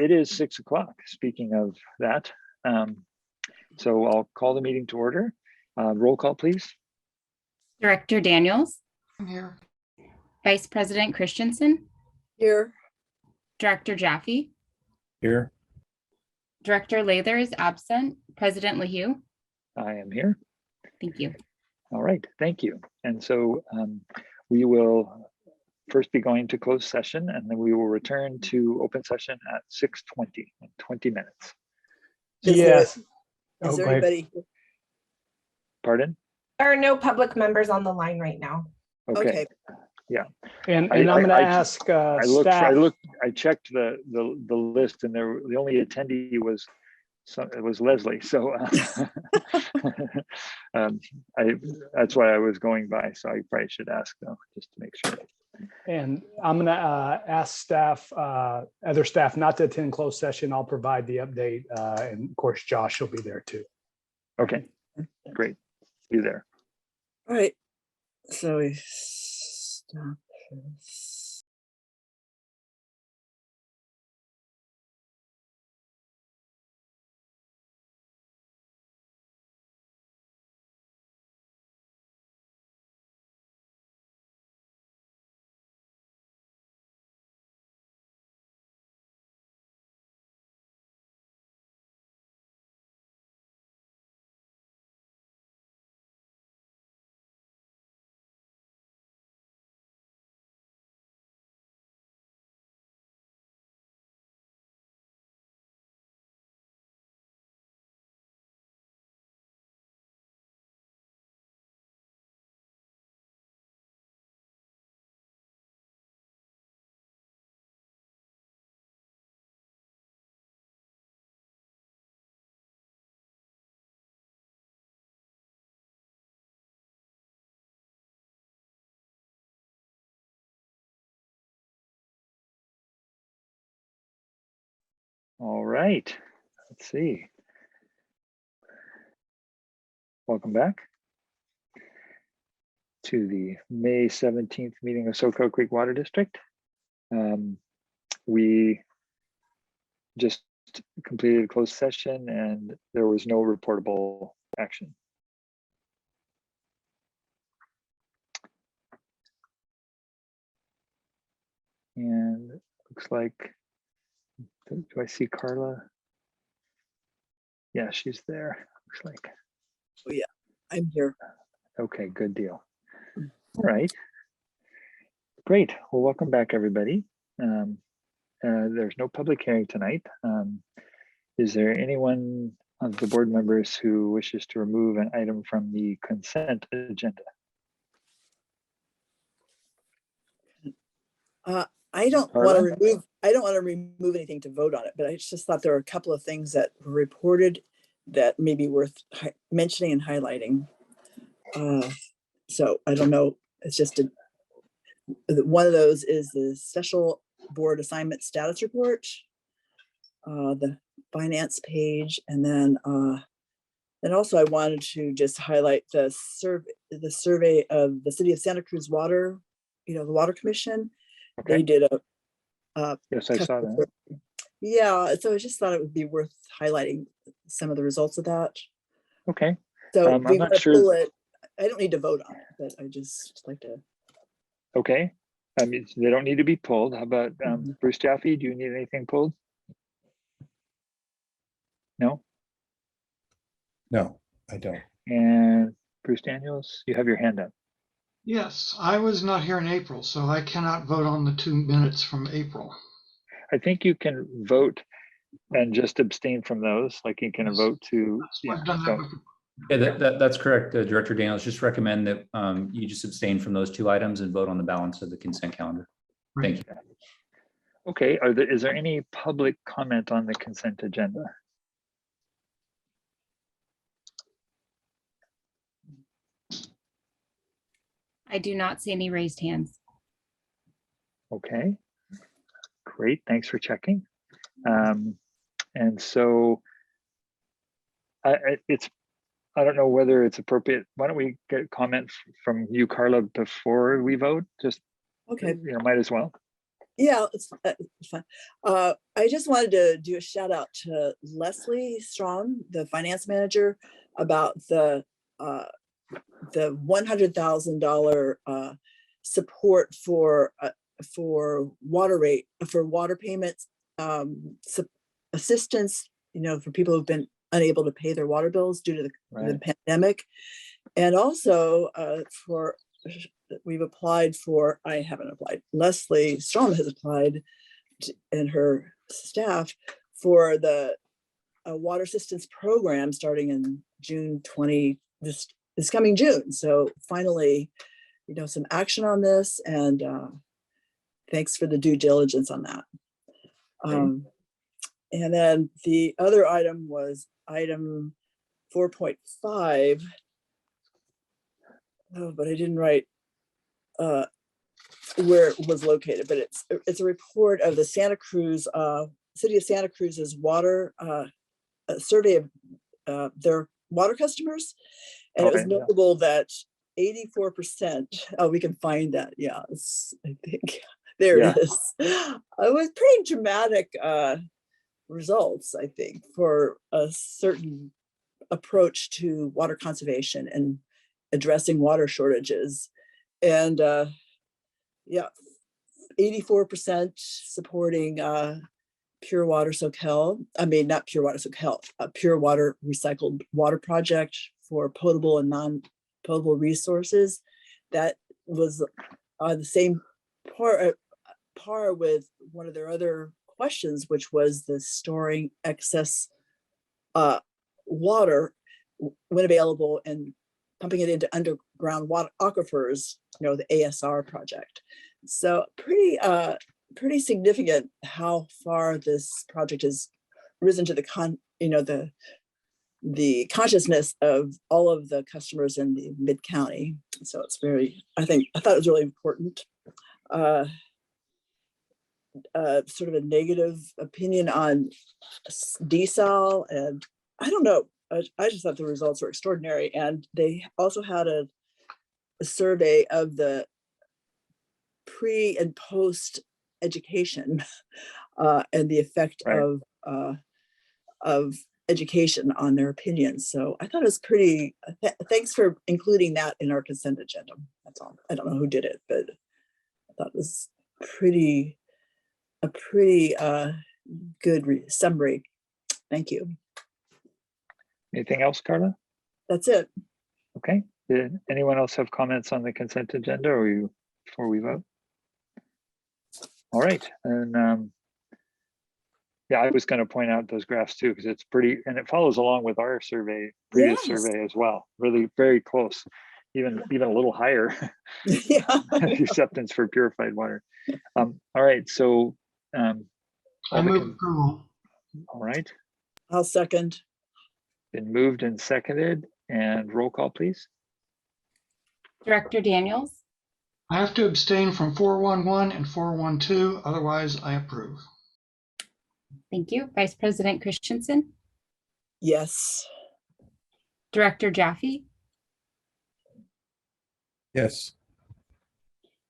It is 6 o'clock, speaking of that. So I'll call the meeting to order. Roll call, please. Director Daniels. I'm here. Vice President Christensen. Here. Director Jaffe. Here. Director Lather is absent. President LaHue. I am here. Thank you. All right, thank you. And so we will first be going to closed session, and then we will return to open session at 6:20 in 20 minutes. Yes. Is there anybody? Pardon? There are no public members on the line right now. Okay. Yeah. And I'm going to ask staff. I checked the list, and the only attendee was Leslie. So that's why I was going by. So I probably should ask though, just to make sure. And I'm going to ask staff, other staff, not to attend closed session. I'll provide the update, and of course, Josh will be there too. Okay, great. Be there. All right. So we stop this. All right, let's see. Welcome back to the May 17th meeting of Soquel Creek Water District. We just completed a closed session and there was no reportable action. And it looks like, do I see Carla? Yeah, she's there, looks like. Oh yeah, I'm here. Okay, good deal. All right. Great. Well, welcome back, everybody. There's no public hearing tonight. Is there anyone of the board members who wishes to remove an item from the consent agenda? I don't want to remove anything to vote on it, but I just thought there were a couple of things that were reported that may be worth mentioning and highlighting. So I don't know. It's just one of those is the special board assignment status report, the finance page, and then also I wanted to just highlight the survey of the City of Santa Cruz Water, the Water Commission. Okay. They did Yes, I saw that. Yeah, so I just thought it would be worth highlighting some of the results of that. Okay. So I'm we not want to sure. pull it. I don't need to vote on it, but I just like to. Okay. I mean, they don't need to be pulled. How about Bruce Jaffe? Do you need anything pulled? No? No, I don't. And Bruce Daniels, you have your hand up. Yes, I was not here in April, so I cannot vote on the 2 minutes from April. I think you can vote and just abstain from those. Like you can vote to. I've done that before. Yeah, that's correct, Director Daniels. Just recommend that you just abstain from those 2 items and vote on the balance of the consent calendar. Right. Thank you. Okay, is there any public comment on the consent agenda? I do not see any raised hands. Okay, great, thanks for checking. And so I don't know whether it's appropriate. Why don't we get a comment from you, Carla, before we vote? Just, Okay. might as well. Yeah, it's fine. I just wanted to do a shout out to Leslie Strom, the finance manager, about the $100,000 support for water payments, assistance, for people who've been unable to pay their water bills due to the Right. pandemic, and also we've applied for. I haven't applied. Leslie Strom has applied, and her staff, for the water assistance program starting in June 20. This coming June. So finally, some action on this, and thanks for the due diligence on that. And then the other item was item 4.5. Oh, but I didn't write where it was located, but it's a report of the Santa Cruz, city of Santa Cruz's water, a survey of their water customers. And it was Okay, yeah. notable that 84%, we can find that. Yeah, I think there Yeah. it is. It was pretty dramatic results, I think, for a certain approach to water conservation and addressing water shortages. And yeah, 84% supporting Pure Water Soquel. I mean, not Pure Water Soquel, a Pure Water Recycled Water Project for potable and non-potable resources. That was the same par with one of their other questions, which was the storing excess water when available and pumping it into underground water aquifers, the ASR project. So pretty significant how far this project has risen to the consciousness of all of the customers in the mid-county. So it's I thought it was really important. Sort of a negative opinion on desal, and I don't know. I just thought the results were extraordinary. And they also had a survey of the pre and post education and the effect Right. of education on their opinions. So I thought it was pretty, thanks for including that in our consent agenda. That's all. I don't know who did it, but I thought it was a pretty good summary. Thank you. Anything else, Carla? That's it. Okay. Did anyone else have comments on the consent agenda or before we vote? All right. And yeah, I was going to point out those graphs too, because it's pretty, and it follows along with our previous Yes. survey as well. Really very close, even a little higher Yeah. acceptance for purified water. All right. So I move approval. all right. I'll second. Been moved and seconded, and roll call, please. Director Daniels, I have to abstain from 411 and 412, otherwise I approve. thank you. Vice President Christensen, Yes. Director Jaffe, Yes.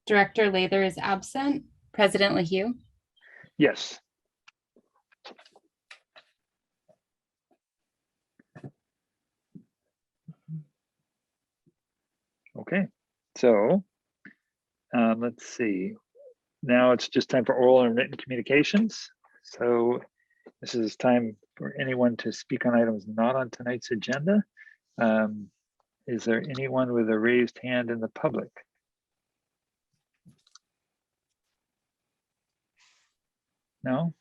Director Lather is absent. President LaHue, Yes. Okay, so let's see. Now it's just time for oral and written communications. So this is time for anyone to speak on items not on tonight's agenda. Is there anyone with a raised hand in the public? No?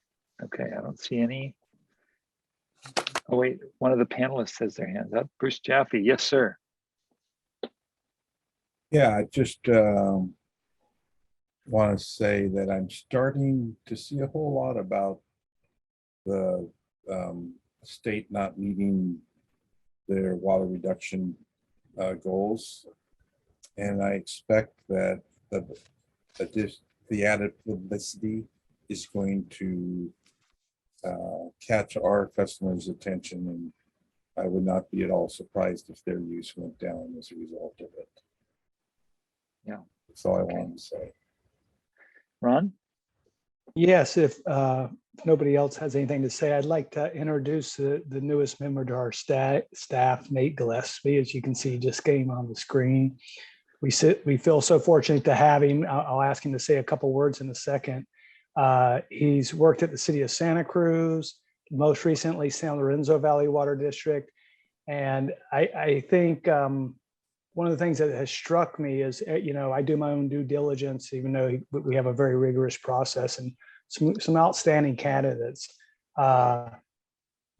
Okay, I don't see any. Oh wait, one of the panelists has their hands up. Bruce Jaffe, yes, sir. Yeah, I just want to say that I'm starting to see a whole lot about the state not meeting their water reduction goals. And I expect that the added publicity is going to catch our customers' attention, and I would not be at all surprised if their use went down as a result of it. Yeah. That's all I wanted to say. Ron? Yes, if nobody else has anything to say, I'd like to introduce the newest member to our staff, Nate Gillespie. As you can see, just came on the screen. We feel so fortunate to have him. I'll ask him to say a couple words in a second. He's worked at the city of Santa Cruz, most recently San Lorenzo Valley Water District. And I think one of the things that has struck me is, I do my own due diligence, even though we have a very rigorous process, and some outstanding candidates.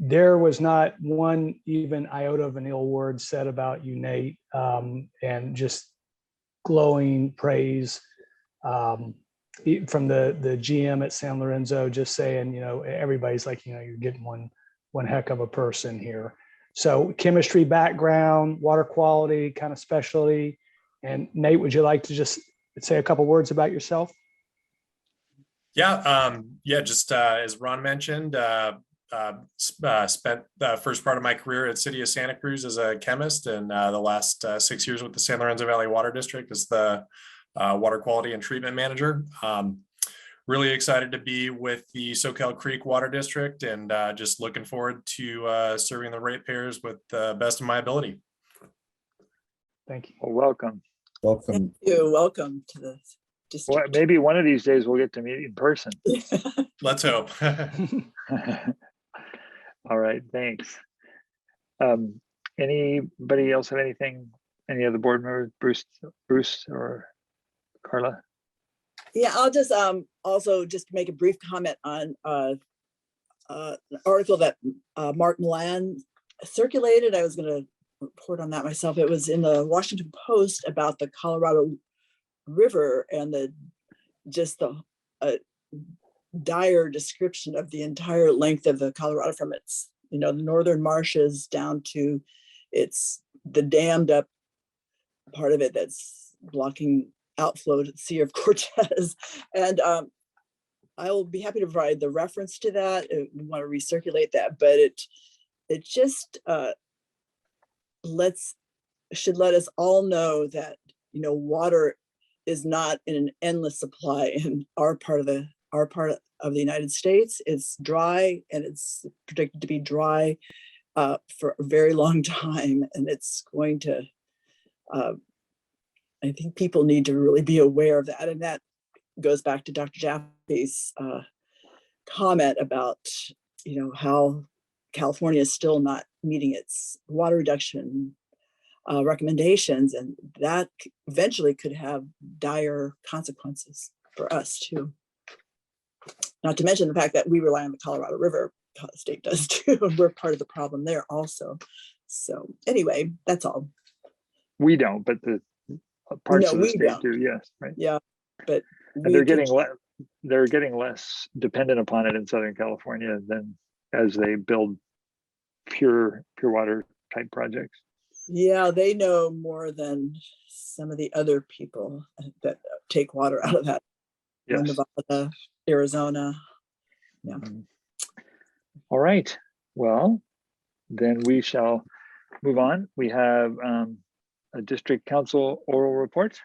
There was not one even iota of an ill word said about you, Nate, and just glowing praise from the GM at San Lorenzo, just saying, everybody's like, you're getting one heck of a person here. So chemistry background, water quality kind of specialty. And Nate, would you like to just say a couple words about yourself? Yeah, just as Ron mentioned, spent the first part of my career at City of Santa Cruz as a chemist, and the last 6 years with the San Lorenzo Valley Water District as the water quality and treatment manager. Really excited to be with the Soquel Creek Water District, and just looking forward to serving the ratepayers with the best of my ability. Thank you. Well, welcome. Welcome. Thank you. Welcome to the Well, district. maybe one of these days we'll get to meet in person. Let's hope. All right, thanks. Anybody else have anything? Any other board members? Bruce or Carla? Yeah, I'll just also just make a brief comment on an article that Mark Milan circulated. I was going to report on that myself. It was in the Washington Post about the Colorado River and the dire description of the entire length of the Colorado, from its the northern marshes down to the dammed up part of it that's blocking outflow to the Sea of Cortez. And I will be happy to provide the reference to that if we want to recirculate that, but it just should let us all know that water is not in an endless supply in our part of the United States. It's dry, and it's predicted to be dry for a very long time, and it's going to I think people need to really be aware of that. And that goes back to Dr. Jaffe's comment about, how California is still not meeting its water reduction recommendations. And that eventually could have dire consequences for us too. Not to mention the fact that we rely on the Colorado River, the state does too, and we're part of the problem there also. So anyway, that's all. We don't, but the parts of the state do, yes, right? Yeah, but and they're getting less dependent upon it in Southern California than as they build pure water type projects. Yeah, they know more than some of the other people that take water out of that. Yes. Nevada, Arizona. Yeah. All right. Well, then we shall move on. We have a district council oral report.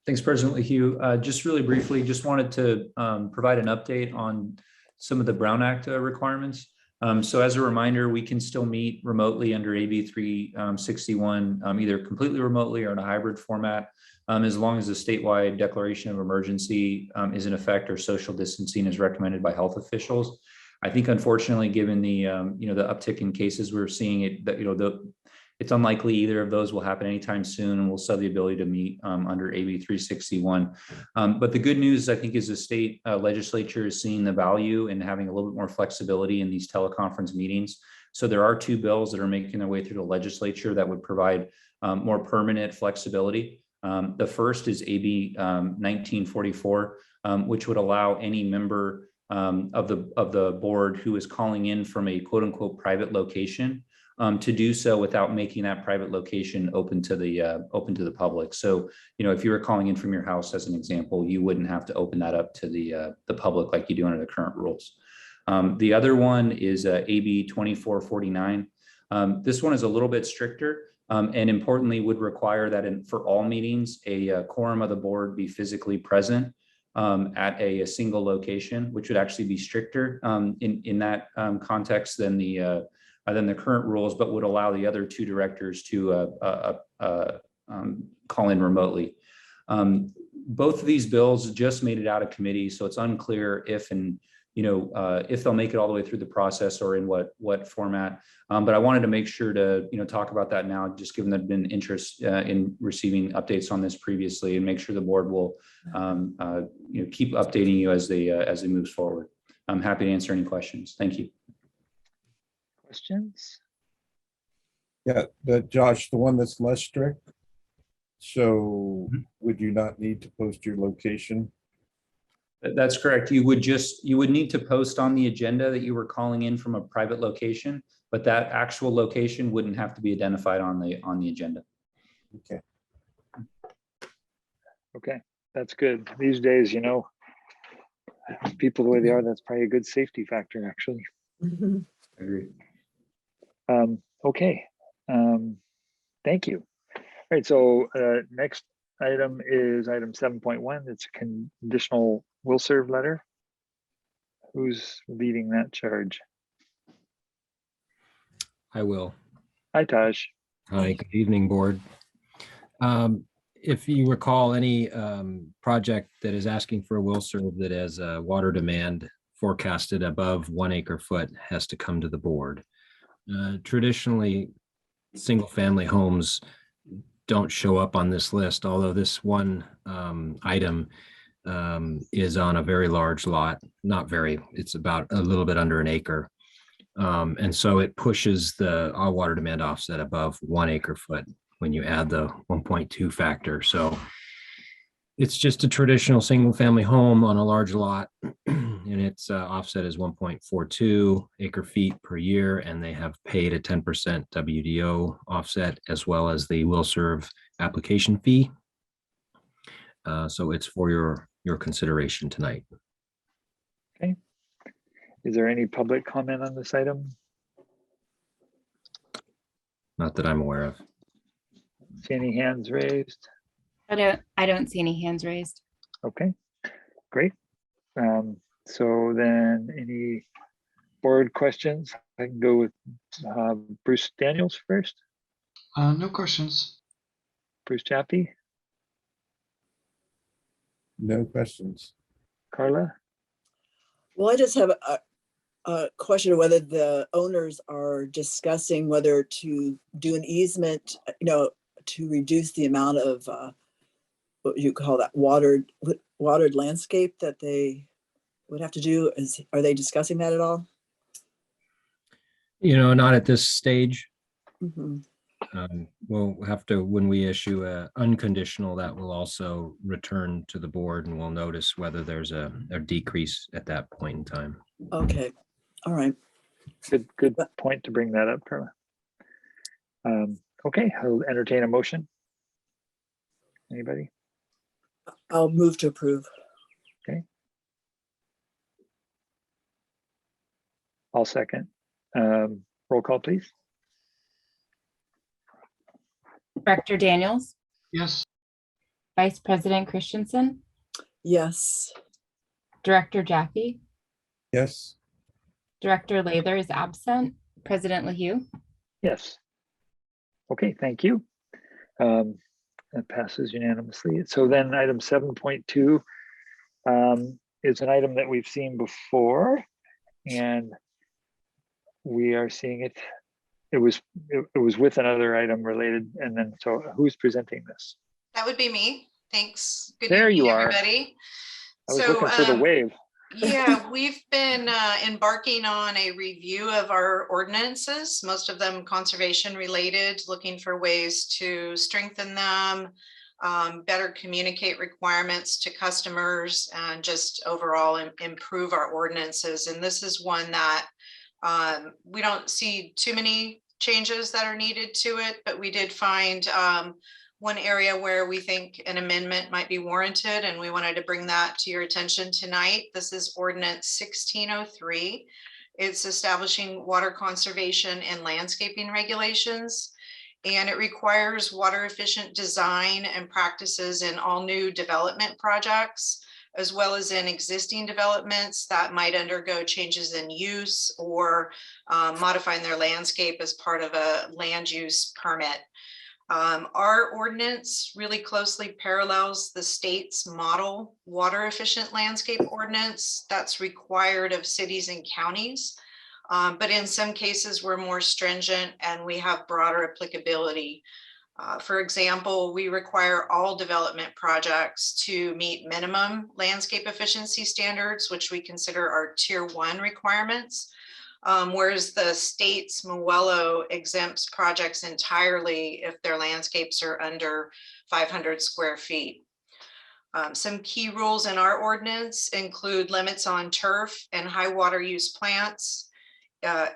Thanks, President Hugh. Just really briefly, just wanted to provide an update on some of the Brown Act requirements. So as a reminder, we can still meet remotely under AB 361, either completely remotely or in a hybrid format, as long as the statewide declaration of emergency is in effect or social distancing is recommended by health officials. I think, unfortunately, given the the uptick in cases we're seeing, it's unlikely either of those will happen anytime soon, and we'll still have the ability to meet under AB 361. But the good news, I think, is the state legislature is seeing the value in having a little bit more flexibility in these teleconference meetings. So there are two bills that are making their way through the legislature that would provide more permanent flexibility. The first is AB 1944, which would allow any member of the board who is calling in from a quote unquote private location to do so without making that private location open to the public. So, if you were calling in from your house, as an example, you wouldn't have to open that up to the public like you do under the current rules. The other one is AB 2449. This one is a little bit stricter and importantly would require that for all meetings, a quorum of the board be physically present. at a single location, which would actually be stricter in that context than the current rules, but would allow the other two directors to call in remotely. Both of these bills just made it out of committee, so it's unclear if if they'll make it all the way through the process or in what format. But I wanted to make sure to talk about that now, just given that there's been interest in receiving updates on this previously, and make sure the board will keep updating you as they move forward. I'm happy to answer any questions. Thank you. Questions? Yeah, Josh, the one that's less strict. So would you not need to post your location? That's correct. You would need to post on the agenda that you were calling in from a private location, but that actual location wouldn't have to be identified on the agenda. Okay. Okay, that's good. These days, people the way they are, that's probably a good safety factor, actually. Mhm. I agree. Okay, thank you. All right, so next item is item 7.1. It's a conditional will serve letter. Who's leading that charge? I will. Hi, Taj. Hi, good evening, board. If you recall, any project that is asking for a will serve that has a water demand forecasted above 1 acre-foot has to come to the board. Traditionally, single-family homes don't show up on this list, although this one item is on a very large lot. Not very, it's about a little bit under 1 acre. And so it pushes the water demand offset above 1 acre-foot when you add the 1.2 factor. So it's just a traditional single family home on a large lot, and its offset is 1.42 acre-feet per year, and they have paid a 10% WDO offset as well as the will serve application fee. So it's for your consideration tonight. Okay. Is there any public comment on this item? Not that I'm aware of. See any hands raised? I don't see any hands raised. Okay, great. So then any board questions? I can go with Bruce Daniels first. No questions. Bruce Chappie, No questions. Carla. Well, I just have a question of whether the owners are discussing whether to do an easement, to reduce the amount of what you call that watered landscape that they would have to do. Are they discussing that at all? Not at this stage. Mhm. We'll have to, when we issue a unconditional, that will also return to the board, and we'll notice whether there's a decrease at that point in time. Okay, all right. Good point to bring that up, Carla. Okay, I'll entertain a motion. Anybody? I'll move to approve. Okay. I'll second. Roll call, please. Director Daniels, Yes. Vice President Christensen, Yes. Director Jaffe, Yes. Director Lather is absent, President LaHue. Yes. Okay, thank you. That passes unanimously. So then item 7.2 is an item that we've seen before, and we are seeing it. It was with another item related, and then so who's presenting this? That would be me. Thanks. Good There evening, you are. everybody. I was looking for the wave. Yeah, we've been embarking on a review of our ordinances, most of them conservation related, looking for ways to strengthen them, better communicate requirements to customers, and just overall improve our ordinances. And this is one that we don't see too many changes that are needed to it, but we did find one area where we think an amendment might be warranted, and we wanted to bring that to your attention tonight. This is Ordinance 1603. It's establishing water conservation and landscaping regulations, and it requires water efficient design and practices in all new development projects. as well as in existing developments that might undergo changes in use or modifying their landscape as part of a land use permit. Our ordinance really closely parallels the state's model water efficient landscape ordinance that's required of cities and counties. But in some cases, we're more stringent and we have broader applicability. For example, we require all development projects to meet minimum landscape efficiency standards, which we consider our tier 1 requirements. Whereas the state's MWELO exempts projects entirely if their landscapes are under 500 square feet. Some key rules in our ordinance include limits on turf and high water use plants,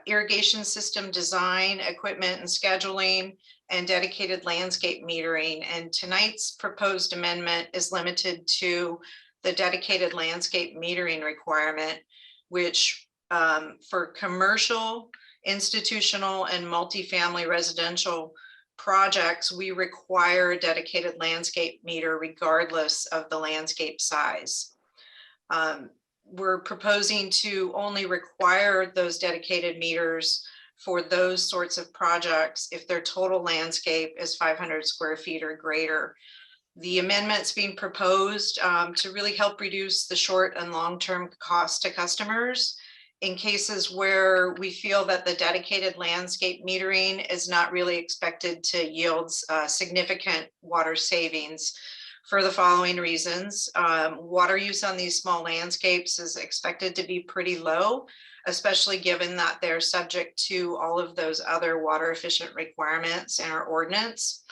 irrigation system design, equipment and scheduling, and dedicated landscape metering. And tonight's proposed amendment is limited to the dedicated landscape metering requirement, which for commercial, institutional, and multifamily residential projects, we require a dedicated landscape meter regardless of the landscape size. We're proposing to only require those dedicated meters for those sorts of projects if their total landscape is 500 square feet or greater. The amendments being proposed to really help reduce the short and long-term cost to customers in cases where we feel that the dedicated landscape metering is not really expected to yield significant water savings for the following reasons. Water use on these small landscapes is expected to be pretty low, especially given that they're subject to all of those other water efficient requirements in our ordinance.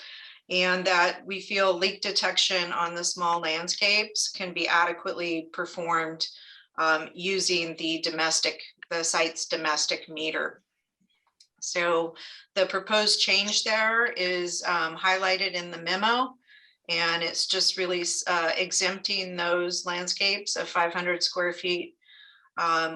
And that we feel leak detection on the small landscapes can be adequately performed using the site's domestic meter. So the proposed change there is highlighted in the memo, and it's just really exempting those landscapes of 500 square feet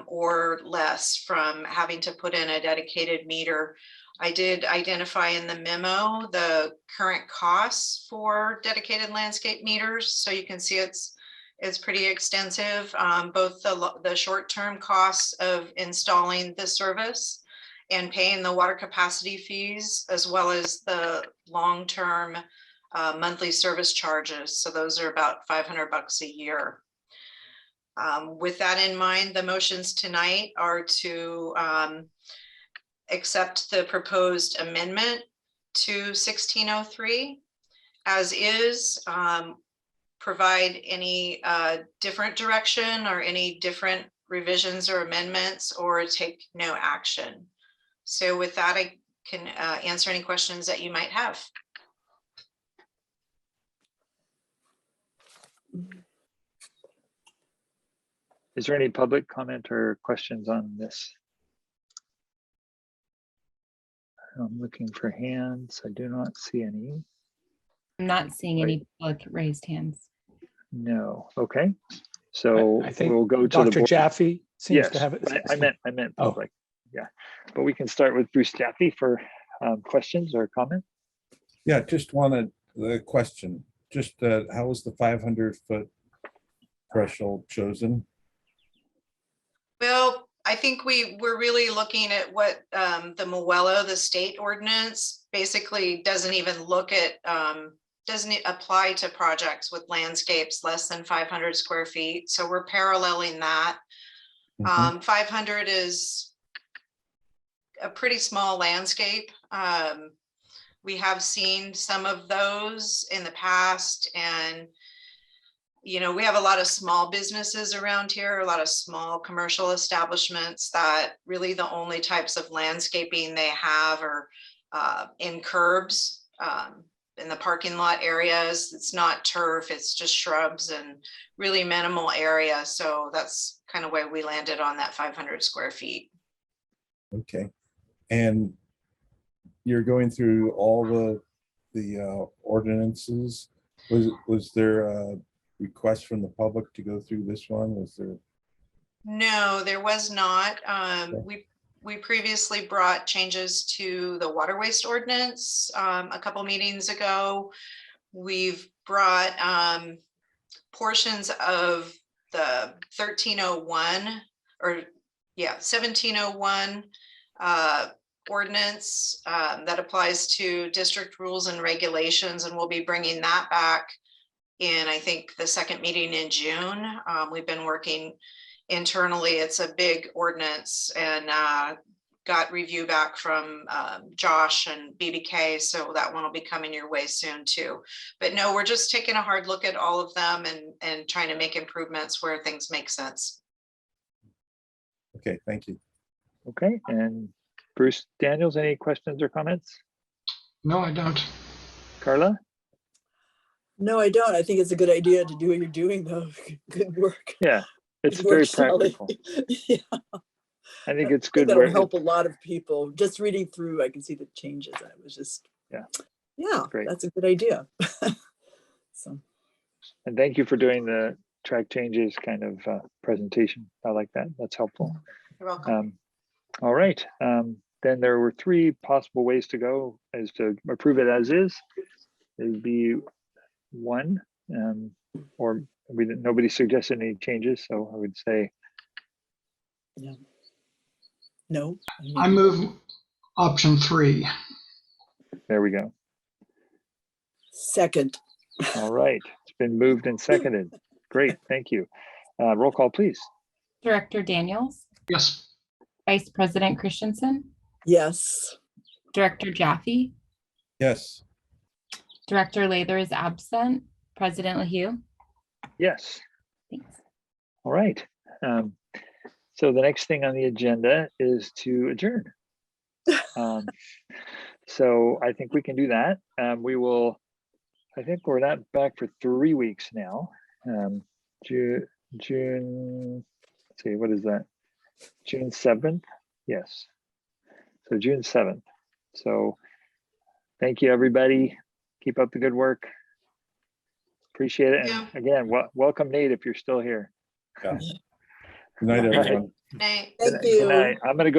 or less from having to put in a dedicated meter. I did identify in the memo the current costs for dedicated landscape meters, so you can see it's pretty extensive, both the short-term costs of installing the service and paying the water capacity fees, as well as the long-term monthly service charges. So those are about $500 a year. With that in mind, the motions tonight are to accept the proposed amendment to 1603 as is, provide any different direction or any different revisions or amendments, or take no action. So with that, I can answer any questions that you might have. Is there any public comment or questions on this? I'm looking for hands. I do not see any. I'm not seeing any public raised hands. No. Okay. So I think we'll go to Dr. the board. Jaffe seems Yes, to have it. I meant Oh. public. Yeah, but we can start with Bruce Jaffe for questions or comment. Yeah, just wanted the question, just how was the 500-foot threshold chosen? Well, I think we're really looking at what the MWELO, the state ordinance, basically doesn't even look at, doesn't apply to projects with landscapes less than 500 square feet. So we're paralleling that. 500 is a pretty small landscape. We have seen some of those in the past, and you know, we have a lot of small businesses around here, a lot of small commercial establishments that really the only types of landscaping they have are in curbs, in the parking lot areas. It's not turf, it's just shrubs and really minimal area. So that's kind of where we landed on that 500 square feet. Okay. And you're going through all the ordinances. Was there a request from the public to go through this one? Was there? No, there was not. We previously brought changes to the water waste ordinance a couple meetings ago. We've brought portions of the 1301 or 1701 ordinance that applies to district rules and regulations, and we'll be bringing that back in, I think, the second meeting in June. We've been working internally. It's a big ordinance, and got review back from Josh and BBK, so that one will be coming your way soon too. But no, we're just taking a hard look at all of them and trying to make improvements where things make sense. Okay, thank you. Okay, and Bruce Daniels, any questions or comments? No, I don't. Carla? No, I don't. I think it's a good idea to do what you're doing though. Good work. Yeah, it's Good very work, Shelley. practical. Yeah, I think it's I think good that'll where help a lot of people. Just reading through, I can see the changes. I was just, Yeah. Yeah, Great. that's a good idea. So, and thank you for doing the track changes kind of presentation. I like that. That's helpful. You're welcome. All right. Then there were three possible ways to go: is to approve it as is. It would be one, or nobody suggested any changes, so I would say yeah. No. I move option 3. there we go. Second. All right, it's been moved and seconded. Great, thank you. Roll call, please. Director Daniels, Yes. Vice President Christensen, Yes. Director Jaffe, Yes, Director Lather is absent, President LaHue. Yes. Thanks. All right. So the next thing on the agenda is to adjourn. So I think we can do that. We will, I think we're not back for 3 weeks now. June, let's see, what is that? June 7th? Yes. So June 7th. So thank you, everybody. Keep up the good work. Appreciate it. And again, welcome, Nate, if you're still here. yeah. Good night, All right. everyone. Nay. Thank Good you. night. I'm going to go.